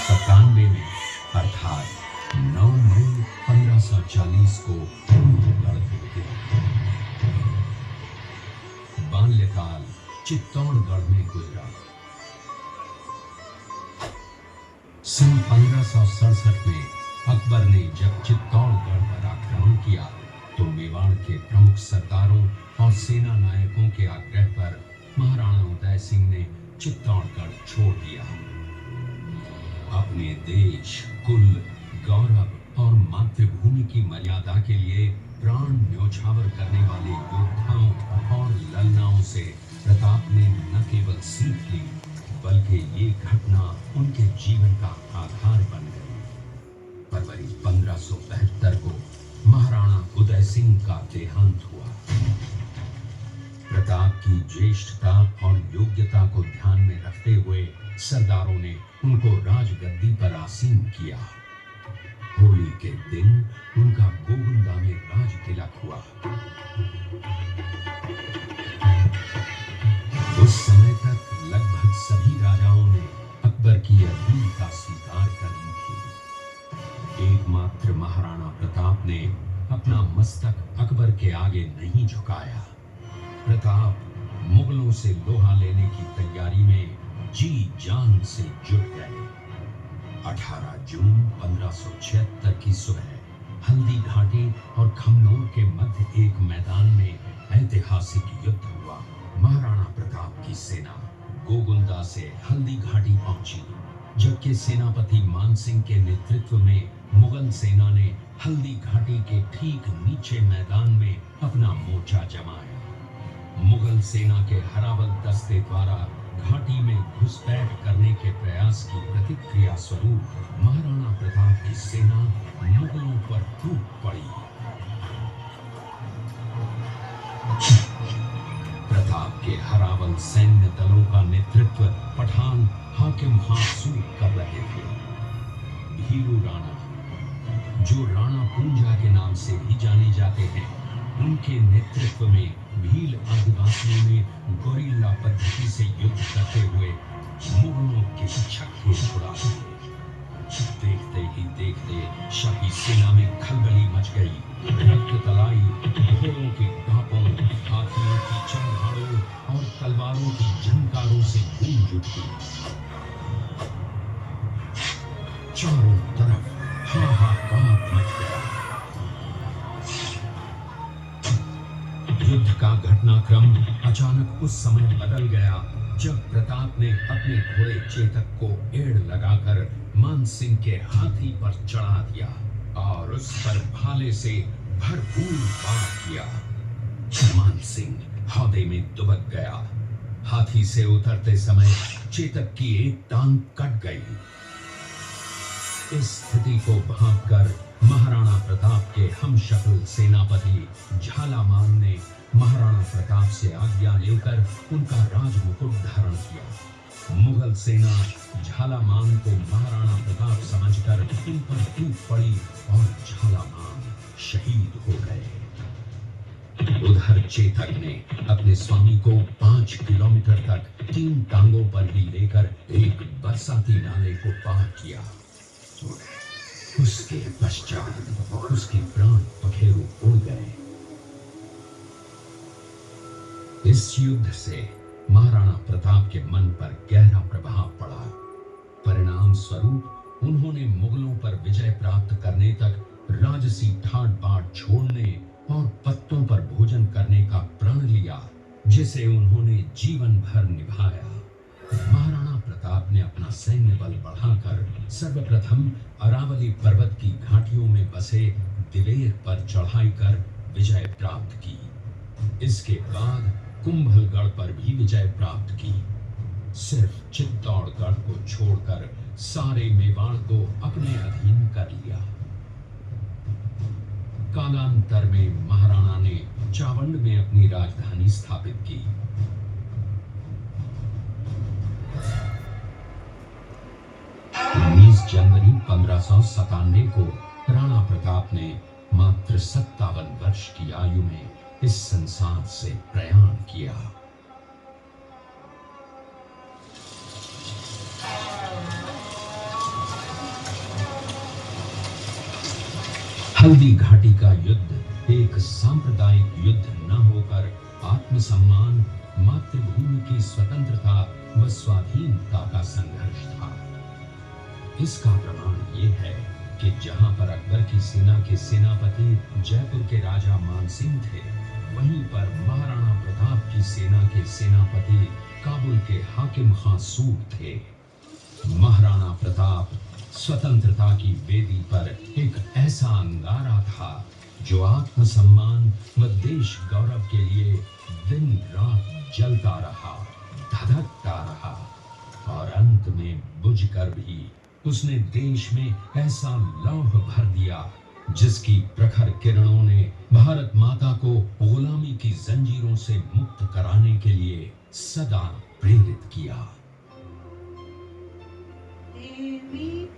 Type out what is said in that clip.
1597 में अर्थात 9 मई 1540 को कुंभलगढ़ गिरा। बाल्यकाल चित्तौड़गढ़ में गुजरा। सन 1567 में अकबर ने जब चित्तौड़गढ़ पर आक्रमण किया तो मेवाड़ के प्रमुख सरदारों और सेना नायकों के आग्रह पर महाराणा उदय सिंह ने चित्तौड़गढ़ छोड़ दिया। अपने देश, कुल, गौरव और मातृभूमि की मर्यादा के लिए प्राण न्योछावर करने वाले योद्धाओं और ललनाओं से प्रताप ने न केवल सीख ली बल्कि ये घटना उनके जीवन का आधार बन गई। फरवरी 1572 को महाराणा उदय सिंह का देहांत हुआ। प्रताप की ज्येष्ठता और योग्यता को ध्यान में रखते हुए सरदारों ने उनको राजगद्दी पर आसीन किया। होली के दिन उनका गोगुंदा में राज तिलक हुआ। उस समय तक लगभग सभी राजाओं ने अकबर की अधीनता स्वीकार कर ली थी। एकमात्र महाराणा प्रताप ने अपना मस्तक अकबर के आगे नहीं झुकाया। प्रताप मुगलों से लोहा लेने की तैयारी में जी जान से जुट गए। 18 जून 1576 की सुबह हल्दी घाटी और खमनोर के मध्य एक मैदान में ऐतिहासिक युद्ध हुआ। महाराणा प्रताप की सेना गोगुंदा से हल्दी घाटी पहुंची, जबकि सेनापति मानसिंह के नेतृत्व में मुगल सेना ने हल्दी घाटी के ठीक नीचे मैदान में अपना मोर्चा जमाया। मुगल सेना के हरावल दस्ते द्वारा घाटी में घुसपैठ करने के प्रयास की प्रतिक्रिया स्वरूप महाराणा प्रताप की सेना मुगलों पर टूट पड़ी। प्रताप के हरावल सैन्य दलों का नेतृत्व पठान हाकिम हासूर कर रहे थे। भीरू राणा, जो राणा पूंजा के नाम से भी जाने जाते हैं, उनके नेतृत्व में भील आदिवासियों ने गोरिल्ला पद्धति से युद्ध करते हुए मुगलों के छक्के छुड़ा दिए। देखते ही देखते शाही सेना में खलबली मच गई। रक्त तलाई घोड़ों की टापों, हाथियों की चंगारों और तलवारों की झंकारों से गूंज उठी। चारों तरफ हाहाकार मच गया। युद्ध का घटनाक्रम अचानक उस समय बदल गया जब प्रताप ने अपने घोड़े चेतक को एड़ लगाकर मानसिंह के हाथी पर चढ़ा दिया और उस पर भाले से भरपूर वार किया। मानसिंह हौदे में दुबक गया। हाथी से उतरते समय चेतक की एक टांग कट गई। इस स्थिति को भांपकर महाराणा प्रताप के हमशक्ल सेनापति झालामान ने महाराणा प्रताप से आज्ञा लेकर उनका राजमुकुट धारण किया। मुगल सेना झालामान को महाराणा प्रताप समझकर उन पर टूट पड़ी और झालामान शहीद हो गए। उधर चेतक ने अपने स्वामी को 5 किलोमीटर तक 3 टांगों पर ही लेकर एक बरसाती नाले को पार किया। उसके पश्चात उसके प्राण पखेरु उड़ गए। इस युद्ध से महाराणा प्रताप के मन पर गहरा प्रभाव पड़ा। परिणाम स्वरूप उन्होंने मुगलों पर विजय प्राप्त करने तक राजसी ठाट बाट छोड़ने और पत्तों पर भोजन करने का प्रण लिया, जिसे उन्होंने जीवन भर निभाया। महाराणा प्रताप ने अपना सैन्य बल बढ़ाकर सर्वप्रथम अरावली पर्वत की घाटियों में बसे दिवेर पर चढ़ाई कर विजय प्राप्त की। इसके बाद कुंभलगढ़ पर भी विजय प्राप्त की। सिर्फ चित्तौड़गढ़ को छोड़कर सारे मेवाड़ को अपने अधीन कर लिया। कालांतर में महाराणा ने चावंड में अपनी राजधानी स्थापित की। 19 जनवरी 1597 को राणा प्रताप ने मात्र 57 वर्ष की आयु में इस संसार से प्रयाण किया। हल्दी घाटी का युद्ध एक सांप्रदायिक युद्ध न होकर आत्मसम्मान, मातृभूमि की स्वतंत्रता व स्वाधीनता का संघर्ष था। इसका प्रमाण ये है कि जहां पर अकबर की सेना के सेनापति जयपुर के राजा मानसिंह थे, वहीं पर महाराणा प्रताप की सेना के सेनापति काबुल के हाकिम खां सूर थे। महाराणा प्रताप स्वतंत्रता की वेदी पर एक ऐसा अंगारा था जो आत्मसम्मान व देश गौरव के लिए दिन रात जलता रहा, धधकता रहा और अंत में बुझकर भी उसने देश में ऐसा लौह भर दिया जिसकी प्रखर किरणों ने भारत माता को गुलामी की जंजीरों से मुक्त कराने के लिए सदा प्रेरित किया। देवी